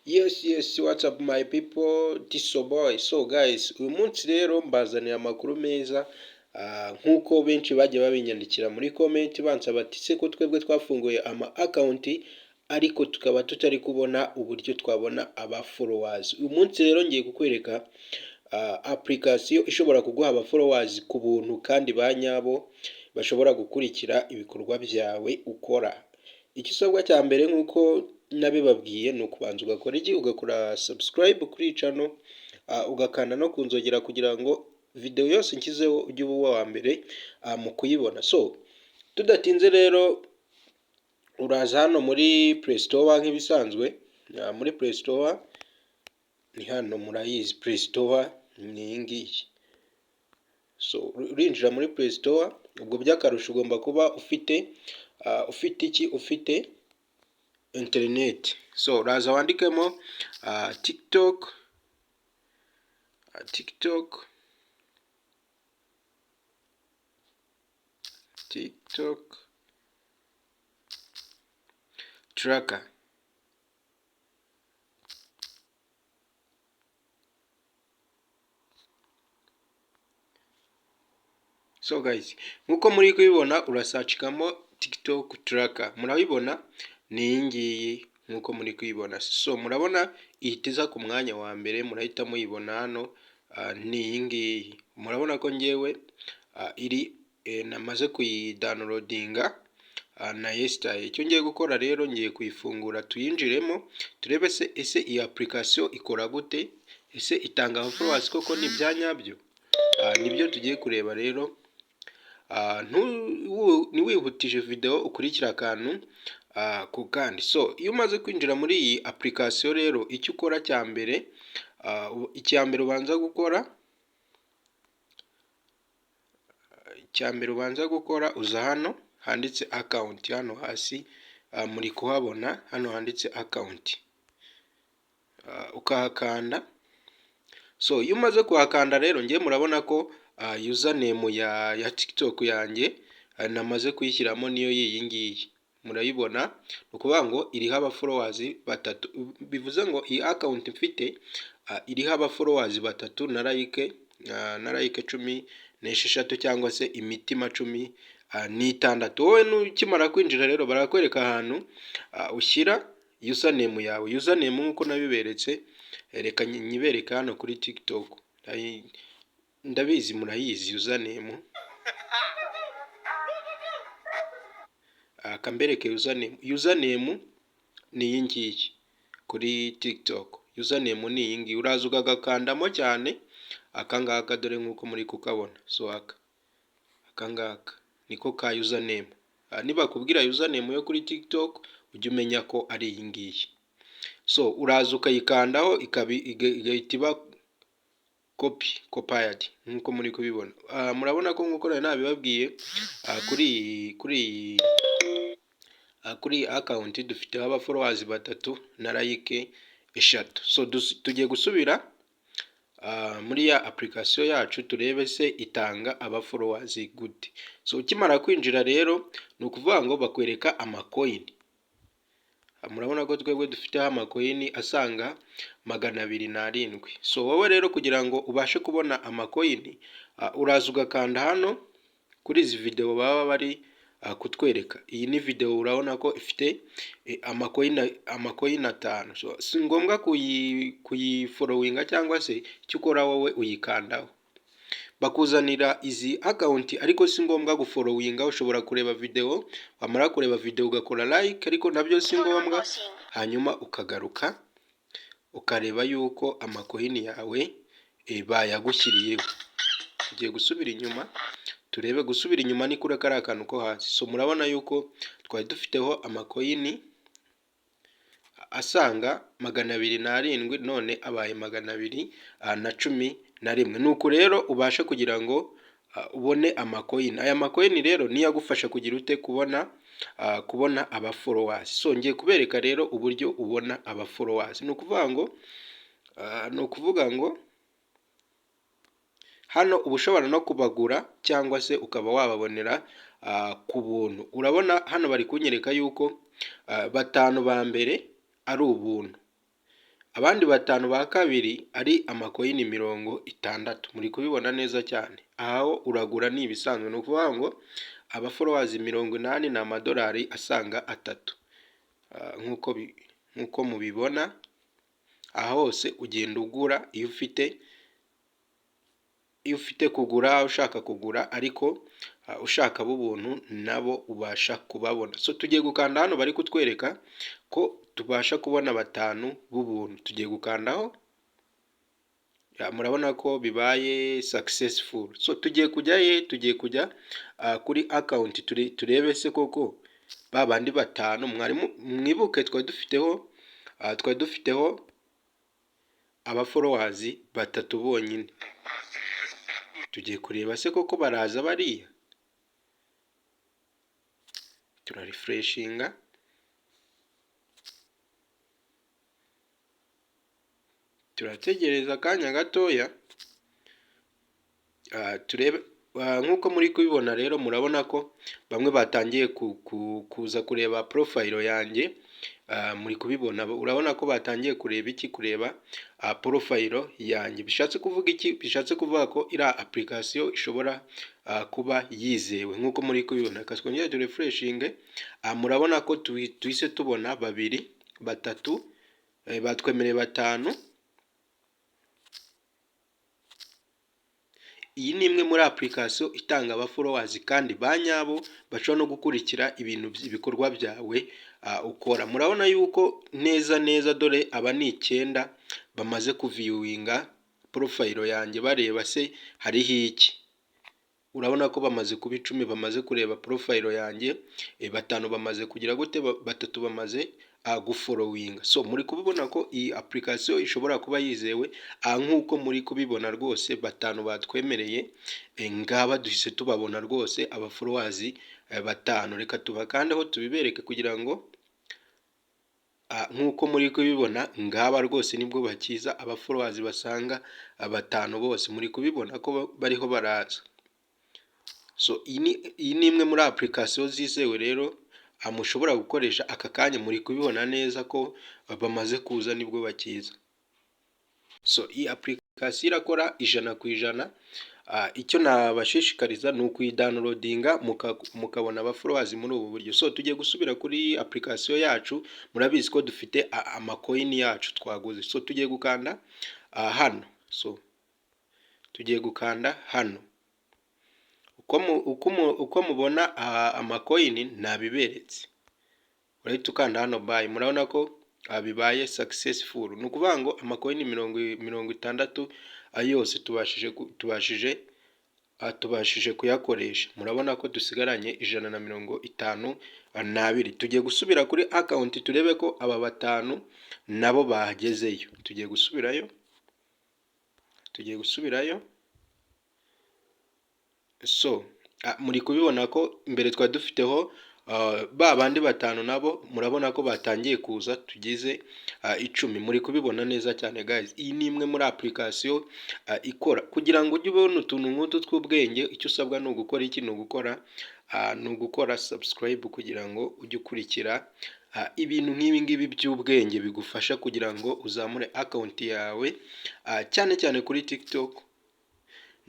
Yes, what's up my people, this your boy. So guys, uyu munsi rero mbazaniye amakuru meza, nk'uko benshi bagiye babinyandikira muri comment bansaba ati se ko twebwe twafunguye ama account ariko tukaba tutari kubona uburyo twabona aba followers. Uyu munsi rero ngiye kukwereka application ishobora kuguha aba followers ku buntu kandi ba nyabo bashobora gukurikira ibikorwa byawe ukora. Igisabwa cya mbere nk'uko nabibabwiye ni ukubanza ugakora ugakora subscribe kuri iyi channel, ugakanda no kunzogera kugira ngo video yose nshyizeho ujye uba uwa mbere mu kuyibona. So tudatinze rero uraza hano muri Play Store nk'ibisanzwe. Muri Play Store ni hano, murayizi Play Store ni iyi ngiyi. So urinjira muri Play Store, ubwo by'akarusho ugomba kuba ufite ufite internet. So uraza wandikemo TikTok tracker. So guys, nkuko muri kubibona urasachikamo TikTok tracker, murabibona ni iyi ngiyi nkuko muri kubibona. So murabona ihitiza ku mwanya wa mbere, murahita muyibona hano. Ni iyi ngiyi murabona ko ngewe iri namaze kuyidownloadinga na yesterday. Icyo ngiye gukora rero ngiye kuyifungura tuyinjiremo turebe se ese iyi application ikora gute, ese itanga followers koko ni byanyabyo. Nibyo tugiye kureba rero. Niwihutije video ukurikira akantu ku kandi. So iyo umaze kwinjira muri iyi application rero icyo ukora cya mbere, ubanza gukora uza hano handitse account, hano hasi muri kuhabona hano handitse account, ukahakanda. So iyo umaze kuhakanda rero ngiye murabona ko username ya TikTok yanjye namaze kuyishyiramo niyo iyi ngiyi, murayibona. Ukuvuga ngo iriho aba followers batatu, bivuze ngo iyi account mfite iriho aba followers batatu na like 16 cyangwa se imitima 16. Wowe nukimara kwinjira rero barakwereka ahantu ushyira username yawe. Username nkuko nabiberetse, reka nyibereka hano kuri TikTok. Ndabizi murayizi username. Kambereke username ni iyi ngiyi kuri TikTok. Username ni iyi ngiyi, uraza ugakandamo cyane akangaka, dore nkuko muri kukabona. So akangaka niko ka username. Niba kubwira username yo kuri TikTok ujye umenya ko ari iyi ngiyi. So uraza ukayikandaho igahita iba copied nkuko muri kubibona. Murabona ko nkuko nabibabwiye kuri account dufite aba followers batatu na like 3. So tugiye gusubira muri ya application yacu turebe se itanga aba followers gute. So ukimara kwinjira rero ni ukuvuga ngo bakwereka amacoin. Murabona ko twebwe dufite amacoin asanga 207. So wowe rero kugira ngo ubashe kubona amacoin, uraza ugakanda hano kuri izi video baba bari kutwereka. Iyi ni video urabona ko ifite amacoin 5. So si ngombwa kuyifollowinga cyangwa se icyo ukora wowe uyikandaho. Bakuzanira izi account ariko si ngombwa gufollowinga. Ushobora kureba video, wamara kureba video ugakora like, ariko nabyo si ngombwa. Hanyuma ukagaruka ukareba yuko amacoin yawe bayagushyiriyeho. Tugiye gusubira inyuma turebe. Gusubira inyuma ni kuri kari akantu ko hasi. So murabona yuko twari dufiteho amacoin asanga 207 none abaye 211. Nuko rero ubashe kugira ngo ubone amacoin. Aya macoin rero niyo agufasha kugira ute kubona aba followers. So ngiye kubereka rero uburyo ubona aba followers. Ni ukuvuga ngo hano uba ushobora no kubagura cyangwa se ukaba wababonera ku buntu. Urabona hano bari kunyereka yuko 5 ba mbere ari ubuntu. abandi batanu ba kabiri ari amakoyini 60. Muri kubibona neza cyane, aho uragura ni ibisanzwe, ni ukuvuga ngo abaforowazi 80 ni amadolari asaga 3. Nk'uko mubibona aha hose ugenda ugura iyo ufite kugura, ushaka kugura ariko ushaka b'ubuntu nabo ubasha kubabona. So tugiye gukanda hano bari kutwereka ko tubasha kubona batanu b'ubuntu, tugiye gukandaho, murabona ko bibaye successful. So tugiye kujya kuri account turebe se koko babandi batanu mwibuke twari dufiteho abaforowazi 3 bonyine. Tugiye kureba se koko baraza bariya, turarefreshinga, turategereza akanya gatoya turebe. Nk'uko muri kubibona rero, murabona ko bamwe batangiye kuza kureba profile yanjye. Muri kubibona, urabona ko batangiye kureba profile yanjye. Bishatse kuvuga iki? Bishatse kuvuga ko iri application ishobora kuba yizewe. Nk'uko muri kubibona, twongere refreshinge, murabona ko tuhise tubona 2, 3, batwemereye 5. Iyi ni imwe muri application itanga abaforowazi kandi banyabo bashobora no gukurikira ibikorwa byawe ukora. Murabona yuko neza dore aba ni 9 bamaze kuviewinga profile yanjye bareba se hariho iki. Urabona ko bamaze kuba 10 bamaze kureba profile yanjye, 5 bamaze kugira gute, 3 bamaze gufollowinga. So muri kubibona ko iyi application ishobora kuba yizewe. Nk'uko muri kubibona rwose 5 batwemereye, ngaba duhise tubabona rwose abaforowazi 5. Reka tubakandeho tubibereke kugira ngo nk'uko muri kubibona ngaba rwose nibwo bakiza abaforowazi basanga 5 bose. Muri kubibona ko bariho baraza. So iyi ni imwe muri application zizewe rero mushobora gukoresha aka kanya. Muri kubibona neza ko bamaze kuza nibwo bakiza. So iyi application irakora 100%. Icyo nabashishikariza ni ukuyidownloadinga mukabona abaforowazi muri ubu buryo. So tugiye gusubira kuri application yacu. Murabizi ko dufite amakoyini yacu twaguze. So tugiye gukanda hano. So tugiye gukanda hano. Uko mubona amakoyini nabiberetse, urahita ukanda hano buy. Murabona ko bibaye successful. Ni ukuvuga ngo amakoyini 60 yose tubashije kuyakoresha. Murabona ko dusigaranye 152. Tugiye gusubira kuri account turebe ko aba 5 nabo bagezeyo. Tugiye gusubirayo. So muri kubibona ko imbere twari dufiteho babandi 5 nabo murabona ko batangiye kuza, tugize 10. Muri kubibona neza cyane guys. Iyi ni imwe muri application ikora. Kugira ngo ujye ubona utuntu nk'utu tw'ubwenge, icyo usabwa ni ugukora iki? Ni ugukora subscribe kugira ngo ujye ukurikira ibintu nk'ibi ngibi by'ubwenge bigufasha kugira ngo uzamure account yawe, cyane kuri TikTok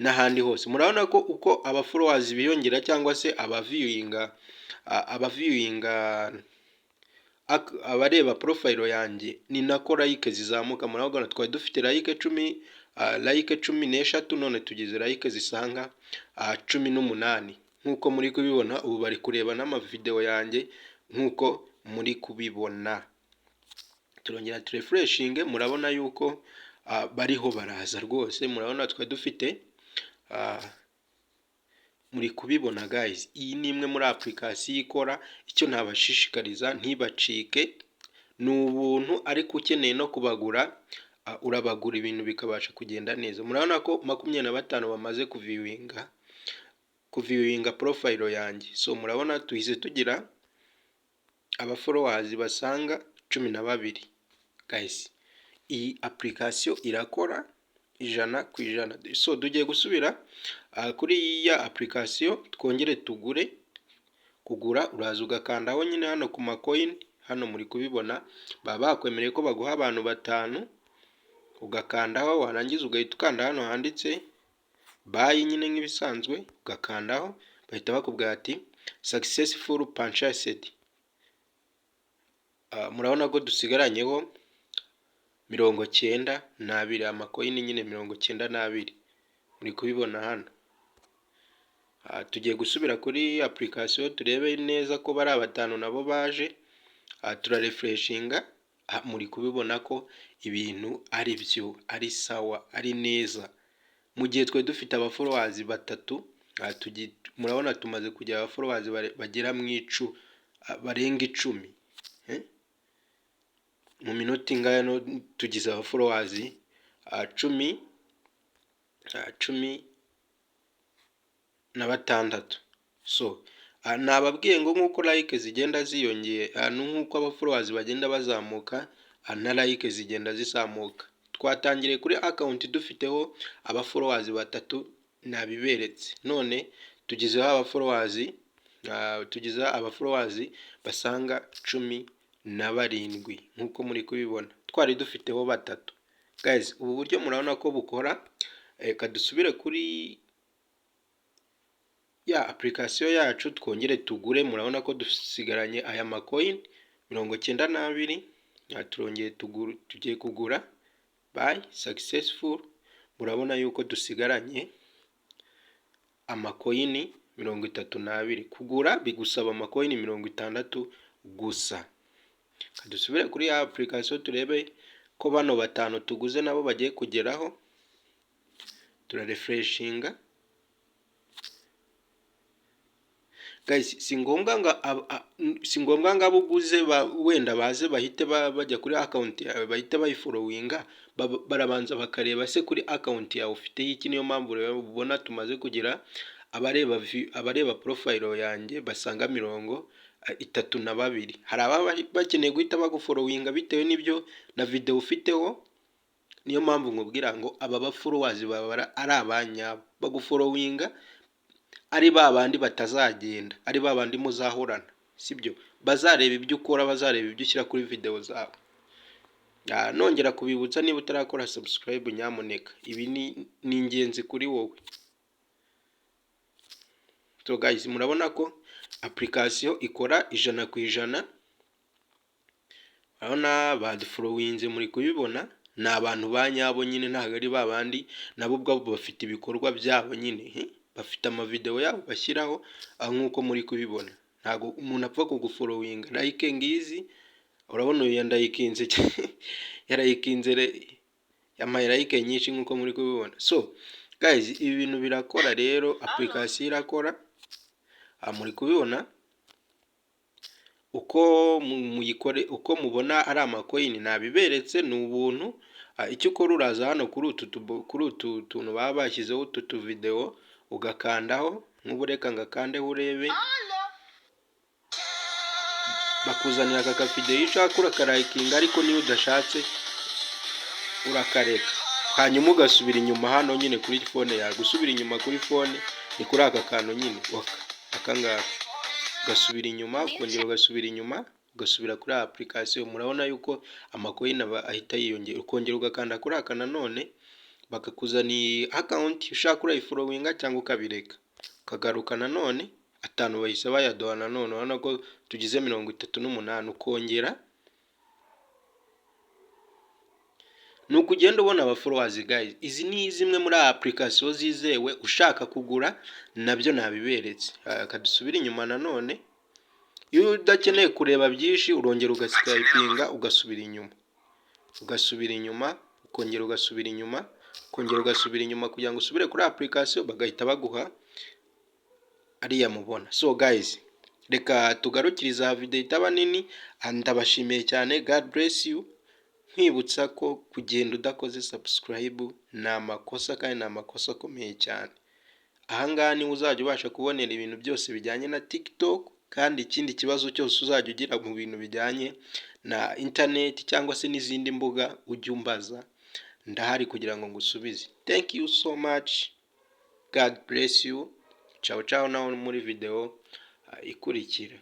n'ahandi hose. Murabona ko uko abaforowazi biyongera cyangwa se abaviewinga abareba profile yanjye, ni nako like zizamuka. Murabona twari dufite like 13, none tugize like zisanga 18. Nk'uko muri kubibona ubu bari kureba n'amavideo yanjye nk'uko muri kubibona. Turongera refreshinge, murabona yuko bariho baraza rwose. Murabona twari dufite muri kubibona guys. Iyi ni imwe muri application ikora. Icyo nabashishikariza, ntibacike, ni ubuntu, ariko ukeneye no kubagura urabagura ibintu bikabasha kugenda neza. Murabona ko 25 bamaze kuviewinga profile yanjye. So murabona tuhise tugira abaforowazi basanga 12 guys. Iyi application irakora 100%. So tugiye gusubira kuri iyi application twongere kugura. Uraza ugakandaho nyine hano ku macoin hano muri kubibona baba bakwemereye ko baguha abantu 5, ugakandaho warangiza ugahita ukanda hano handitse buy nyine nk'ibisanzwe, ugakandaho bahita bakubwira ati successful purchased. Murabona ko dusigaranyeho 92 amakoyini nyine 92 muri kubibona hano. Tugiye gusubira kuri application turebe neza ko bari 5 nabo baje. Turarefreshinga, muri kubibona ko ibintu ari byo ari sawa ari neza. Mu gihe twe dufite abafollowers 3, murabona tumaze kugira abafollowers bagera mu barenga 10. Mu minota ingana no tugize abafollowers 16. So nababwiye ngo nkuko like zigenda ziyongeye, nkuko abafollowers bagenda bazamuka, na like zigenda zizamuka. Twatangiriye kuri account dufiteho abafollowers 3 nabiberetse, none tugizeho abafollowers basanga 17 nkuko muri kubibona, twari dufiteho 3. Guys, ubu buryo murabona ko bukora. Reka dusubire kuri application yacu twongere tugure. Murabona ko dusigaranye aya macoin 92. Turongeye tugiye kugura buy successful. Murabona yuko dusigaranye amacoin 32. Kugura bigusaba amacoin 60 gusa. Dusubire kuri application turebe ko bano 5 tuguze nabo bagiye kugeraho. Turarefreshinga. Guys, si ngombwa ngo abuguze wenda baze bahite bajya kuri account yawe bahite bayifollowinga, barabanza bakareba se kuri account yawe ufite iki. Niyo mpamvu ubona tumaze kugira abareba profile yanjye basanga 32. Hari ababa bakeneye guhita bagufollowinga bitewe n'ibyo na video ufiteho. Niyo mpamvu nkubwira ngo aba bafollowers baba ari abanyabo, bagufollowinga ari babandi batazagenda, ari babandi muzahorana, sibyo? Bazareba ibyo ukora, bazareba ibyo ushyira kuri video zawe. Nongera kubibutsa, niba utarakora subscribe nyamuneka, ibi ni ingenzi kuri wowe. So guys, murabona ko application ikora 100%. Urabona badufollowinze, muri kubibona ni abantu banyabo nyine, ntago ari babandi nabo ubwabo bafite ibikorwa byabo nyine, bafite ama video yabo bashyiraho. Nkuko muri kubibona, ntago umuntu apfa kugufollowinga. Like ngizi, urabona uyu yandayikinze yarayikinze yamaye like nyinshi nkuko muri kubibona. So guys, ibi bintu birakora rero, application irakora. Muri kubibona uko muyikore, uko mubona ari amacoin nabiberetse, ni ubuntu. Icyo ukora uraza hano kuri utu tuntu baba bashyizeho utu video, ugakandaho. Nk'ubureka ngakandeho urebe, bakuzanira aka video y'ishaka urakarayikinga, ariko niyo udashatse urakareka, hanyuma ugasubira inyuma hano nyine kuri phone yawe. Gusubira inyuma kuri phone ni kuri aka kantu nyine akangaka, ugasubira inyuma, ukongera ugasubira inyuma, ugasubira kuri application. Murabona yuko amacoin ahita yiyongera, ukongera ugakanda kuri aka nanone, bakakuzaniye account ushaka urayifollowinga cyangwa ukabireka, ukagaruka nanone 5 bahise bayadoha nanone. Urabona ko tugize 38. Ukongera nuko ugenda ubona abafollowers. Guys, izi ni zimwe muri application zizewe. Ushaka kugura nabyo nabiberetse. Kadusubira inyuma nanone, iyo udakeneye kureba byinshi urongera ugaskypinga, ugasubira inyuma, ukongera ugasubira inyuma, ukongera ugasubira inyuma, kugira ngo usubire kuri application bagahita baguha ariya mubona. So guys, reka tugarukiriza video itaba nini. Ndabashimiye cyane, God bless you. Nkwibutsa ko kugenda udakoze subscribe ni amakosa, kandi ni amakosa akomeye cyane. Ahangaha ni uzajya ubasha kubonera ibintu byose bijyanye na TikTok, kandi ikindi kibazo cyose uzajya ugira mu bintu bijyanye na internet cyangwa se n'izindi mbuga, ujye umbaza, ndahari kugira ngo ngusubize. Thank you so much, God bless you. Ciao ciao, naho muri video ikurikira.